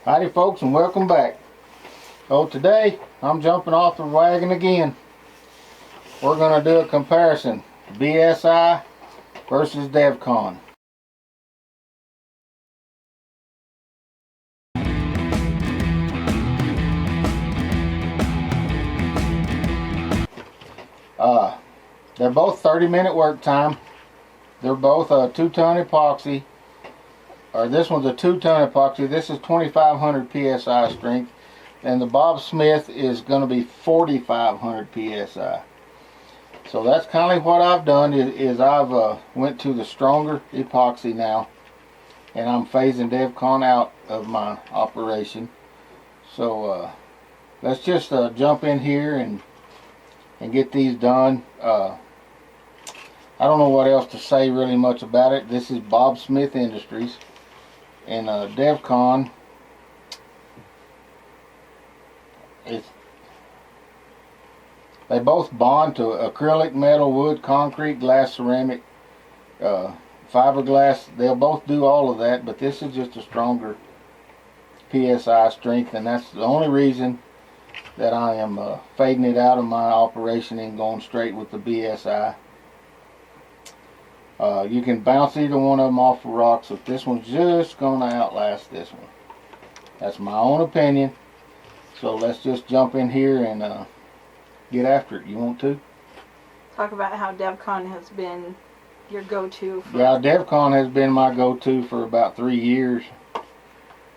Howdy folks, and welcome back. So today I'm jumping off the wagon again. We're going to do a comparison, BSI versus DEVCON. They're both 30-minute work time. They're both a 2-ton epoxy. Or this one's a 2-ton epoxy. This is 2,500 psi strength, and the Bob Smith is going to be 4,500 psi. So that's kind of what I've done. Is I've went to the stronger epoxy now, and I'm phasing DEVCON out of my operation. So let's just jump in here and get these done. I don't know what else to say really much about it. This is Bob Smith Industries, and DEVCON, they both bond to acrylic, metal, wood, concrete, glass, ceramic, fiberglass. They'll both do all of that, but this is just a stronger PSI strength, and that's the only reason that I am fading it out of my operation and going straight with the BSI. You can bounce either one of them off the rocks, if this one's just going to outlast this one. That's my own opinion. So let's just jump in here and get after it. You want to? Talk about how DEVCON has been your go-to. Yeah, DEVCON has been my go-to for about 3 years.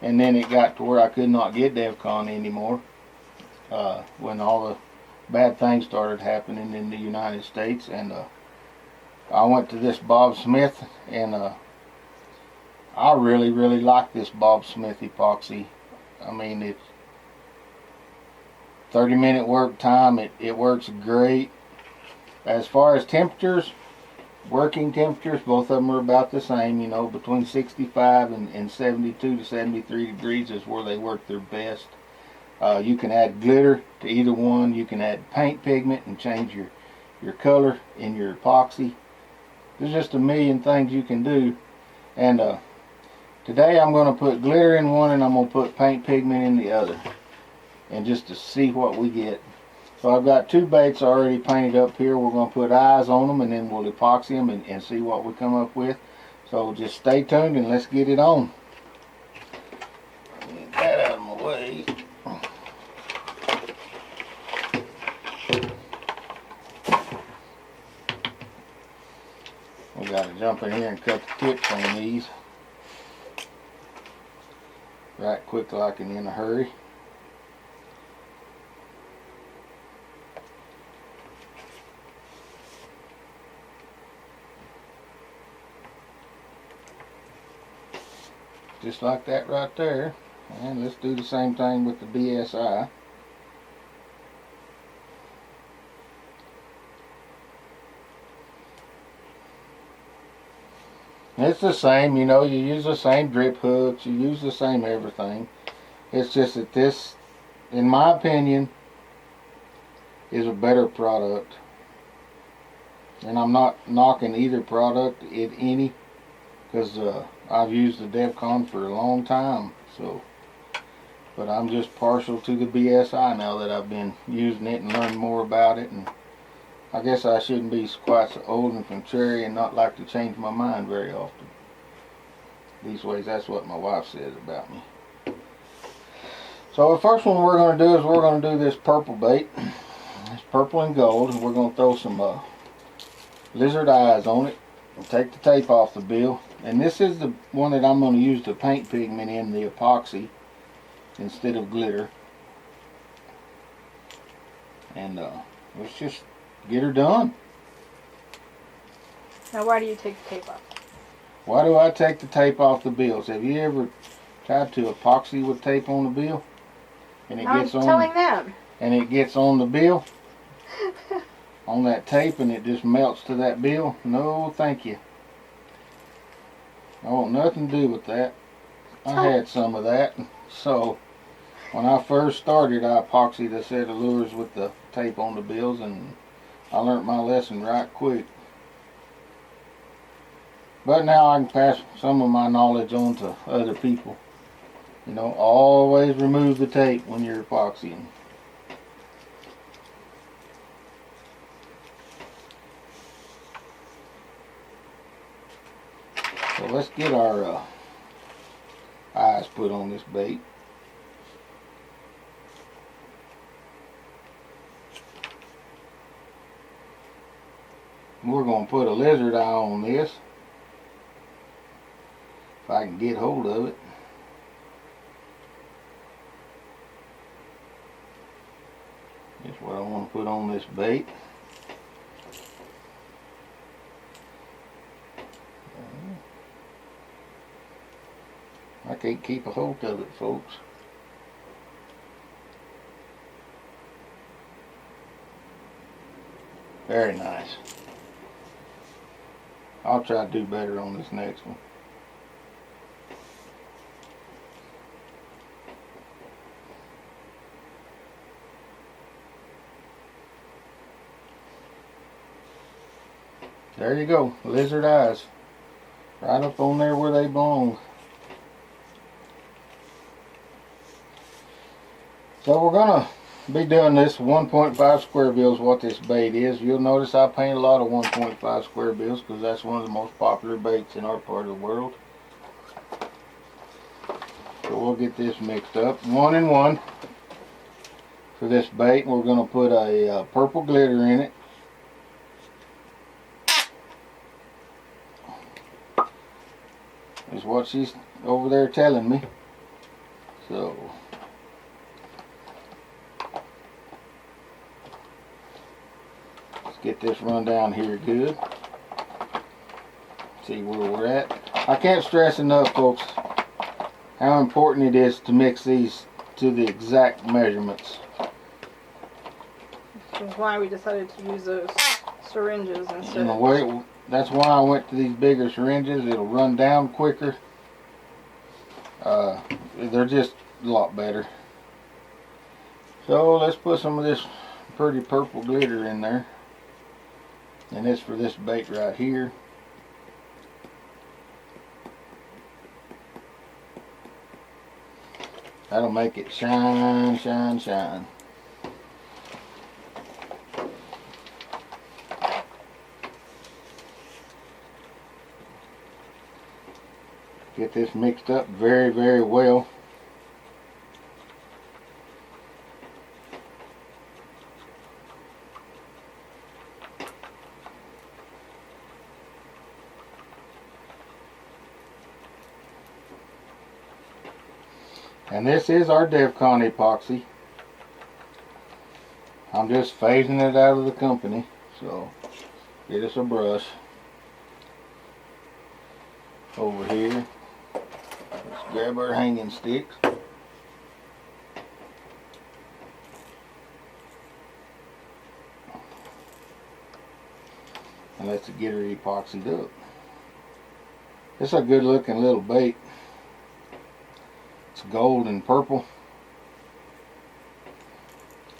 And then it got to where I could not get DEVCON anymore. When all the bad things started happening in the United States. And I went to this Bob Smith, and I really like this Bob Smith epoxy. I mean, it's 30-minute work time. It works great. As far as temperatures, working temperatures, both of them are about the same. You know, between 65 and 72 to 73 degrees is where they work their best. You can add glitter to either one. You can add paint pigment and change your color in your epoxy. There's just a million things you can do. And today I'm going to put glitter in one, and I'm going to put paint pigment in the other, and just to see what we get. So I've got 2 baits already painted up here. We're going to put eyes on them, and then we'll epoxy them and see what we come up with. So just stay tuned and let's get it on. Get that out of my way. We got to jump in here and cut the tips on these right quick, like and in a hurry. Just like that right there. And let's do the same thing with the BSI. It's the same, you know, you use the same drip hooks, you use the same everything. It's just that this, in my opinion, is a better product. And I'm not knocking either product at any, because I've used the DEVCON for a long time. So, but I'm just partial to the BSI now that I've been using it and learned more about it. And I guess I shouldn't be quite so old and contrary and not like to change my mind very often. These ways, that's what my wife says about me. So the first one we're going to do is we're going to do this purple bait. It's purple and gold, and we're going to throw some lizard eyes on it and take the tape off the bill. And this is the one that I'm going to use the paint pigment in, the epoxy, instead of glitter. And let's just get her done. Now, why do you take the tape off? Why do I take the tape off the bills? Have you ever tried to epoxy with tape on the bill? And it gets on. I'm telling them. And it gets on the bill, on that tape, and it just melts to that bill? No, thank you. I want nothing to do with that. I had some of that. So when I first started, I epoxied a set of lures with the tape on the bills, and I learned my lesson right quick. But now I can pass some of my knowledge on to other people. You know, always remove the tape when you're epoxying. So let's get our eyes put on this bait. We're going to put a lizard eye on this, if I can get hold of it. That's what I want to put on this bait. I can't keep a hold of it, folks. Very nice. I'll try to do better on this next one. There you go, lizard eyes. Right up on there where they belong. So we're gonna be doing this 1.5 square bills, what this bait is. You'll notice I paint a lot of 1.5 square bills because that's one of the most popular baits in our part of the world. So we'll get this mixed up. 1 and 1 for this bait. We're gonna put a purple glitter in it. Is what she's over there telling me. So let's get this run down here good. See where we're at. I can't stress enough, folks, how important it is to mix these to the exact measurements. Which is why we decided to use those syringes instead. In a way, that's why I went to these bigger syringes. It'll run down quicker. They're just a lot better. So let's put some of this pretty purple glitter in there. And it's for this bait right here. That'll make it shine, shine, shine. Get this mixed up very, very well. And this is our DEVCON epoxy. I'm just phasing it out of the company. So get us a brush over here. Let's grab our hanging sticks. And let's get her epoxied up. It's a good looking little bait. It's gold and purple.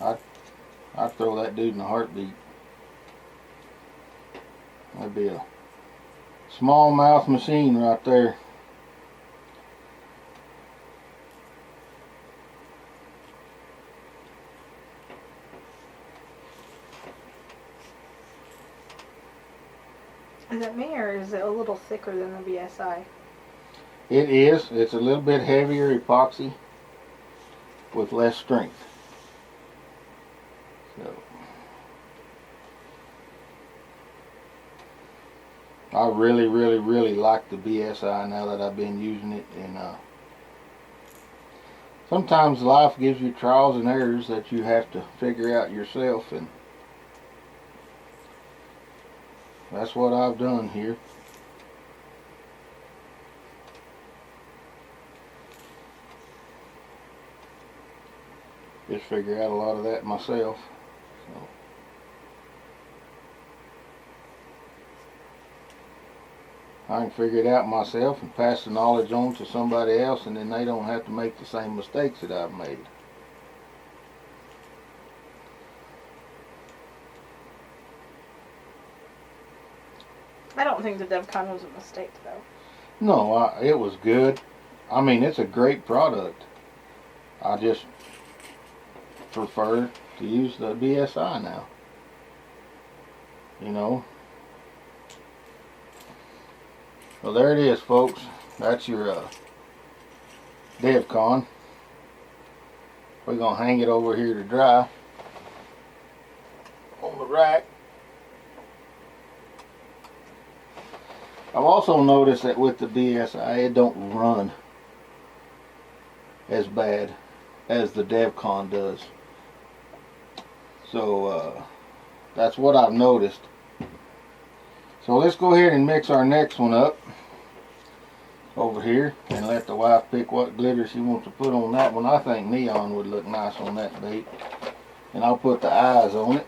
I'd throw that dude in a heartbeat. That'd be a smallmouth machine right there. Is it me or is it a little thicker than the BSI? It is. It's a little bit heavier epoxy with less strength. So I really, really, really like the BSI now that I've been using it. And sometimes life gives you trials and errors that you have to figure out yourself, and that's what I've done here. Just figure out a lot of that myself. So I can figure it out myself and pass the knowledge on to somebody else, and then they don't have to make the same mistakes that I've made. I don't think the DEVCON was a mistake though. No, it was good. I mean, it's a great product. I just prefer to use the BSI now. You know. Well, there it is, folks. That's your DEVCON. We're going to hang it over here to dry on the rack. I've also noticed that with the BSI, it don't run as bad as the DEVCON does. So that's what I've noticed. So let's go ahead and mix our next one up over here and let the wife pick what glitter she wants to put on that one. I think neon would look nice on that bait. And I'll put the eyes on it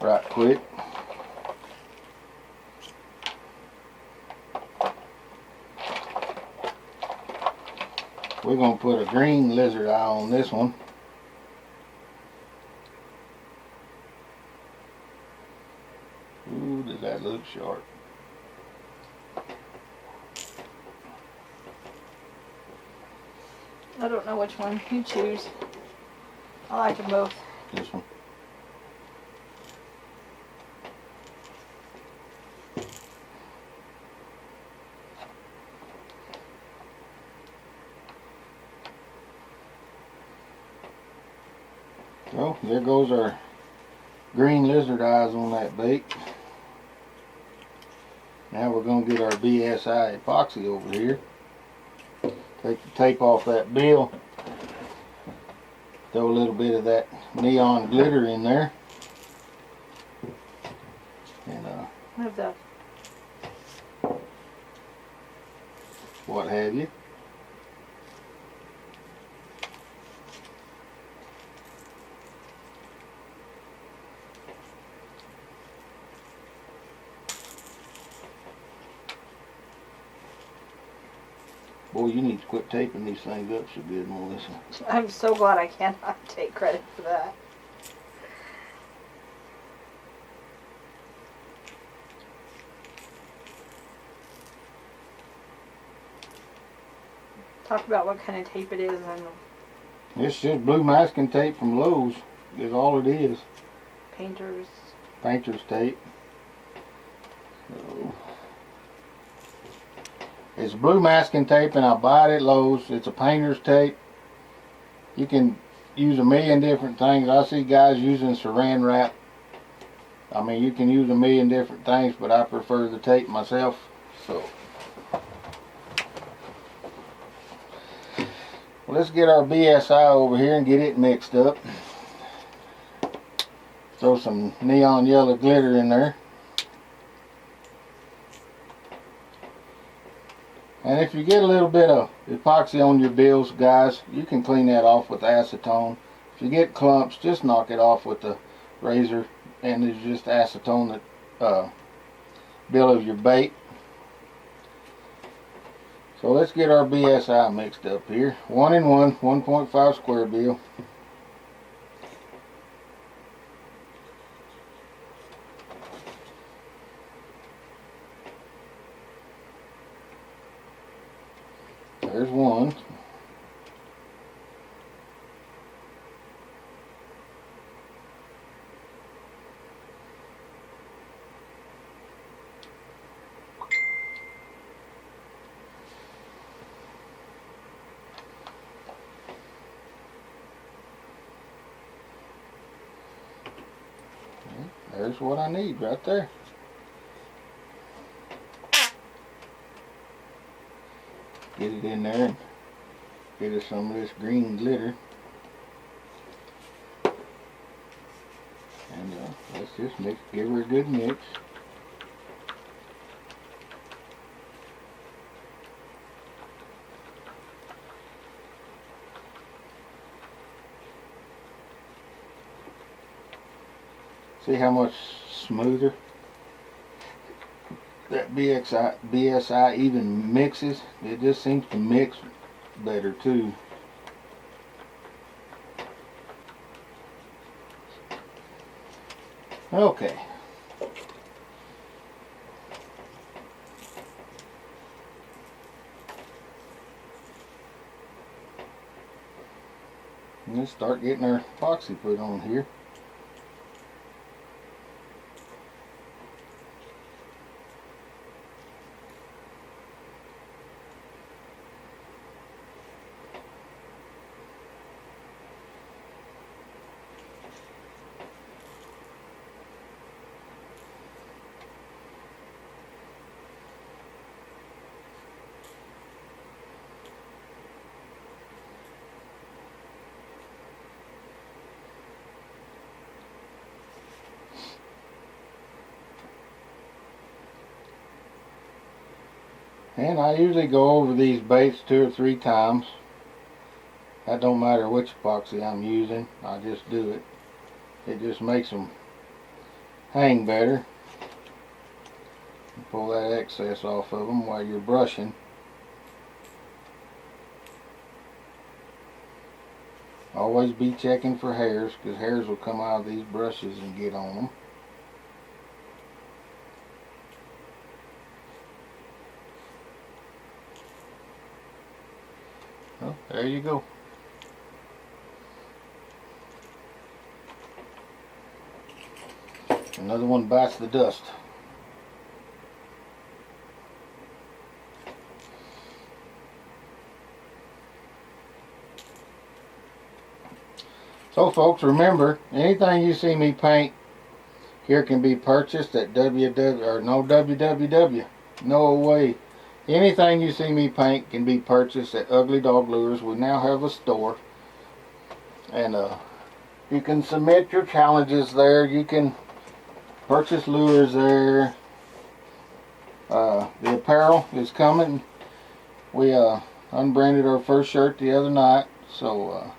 right quick. We're going to put a green lizard eye on this one. Ooh, does that look sharp. I don't know which one you choose. I like them both. This one. So there goes our green lizard eyes on that bait. Now we're going to get our BSI epoxy over here. Take the tape off that bill. Throw a little bit of that neon glitter in there. And Have that. what have you. Boy, you need to quit taping these things up so good, Melissa. I'm so glad I cannot take credit for that. Talk about what kind of tape it is and It's just blue masking tape from Lowe's is all it is. painters. Painter's tape. So, it's blue masking tape and I buy it at Lowe's. It's a painter's tape. You can use a million different things. I see guys using saran wrap. I mean, you can use a million different things, but I prefer the tape myself. So, well, let's get our BSI over here and get it mixed up. Throw some neon yellow glitter in there. And if you get a little bit of epoxy on your bills, guys, you can clean that off with acetone. If you get clumps, just knock it off with the razor, and it's just acetone that bill of your bait. So let's get our BSI mixed up here. 1 in 1, 1.5 square bill. There's one. There's what I need right there. Get it in there and get us some of this green glitter. And let's just mix, give her a good mix. See how much smoother that BSI even mixes? It just seems to mix better too. Okay. Let's start getting our epoxy put on here. And I usually go over these baits 2 or 3 times. That don't matter which epoxy I'm using. I just do it. It just makes them hang better. Pull that excess off of them while you're brushing. Always be checking for hairs, because hairs will come out of these brushes and get on them. Well, there you go. Another one bites the dust. So folks, remember, anything you see me paint here can be purchased at www. No way. Anything you see me paint can be purchased at UglyDogLures. We now have a store. And you can submit your challenges there. You can purchase lures there. The apparel is coming. We unbranded our first shirt the other night. So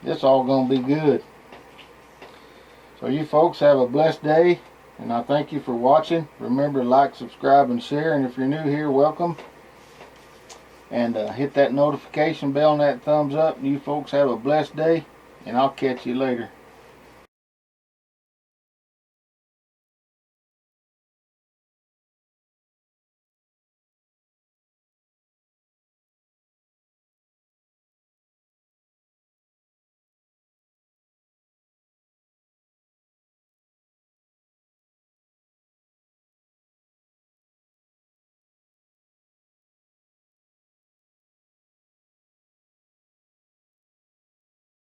it's all going to be good. So you folks have a blessed day, and I thank you for watching. Remember to like, subscribe, and share. And if you're new here, welcome. And hit that notification bell and that thumbs up. And you folks have a blessed day, and I'll catch you later.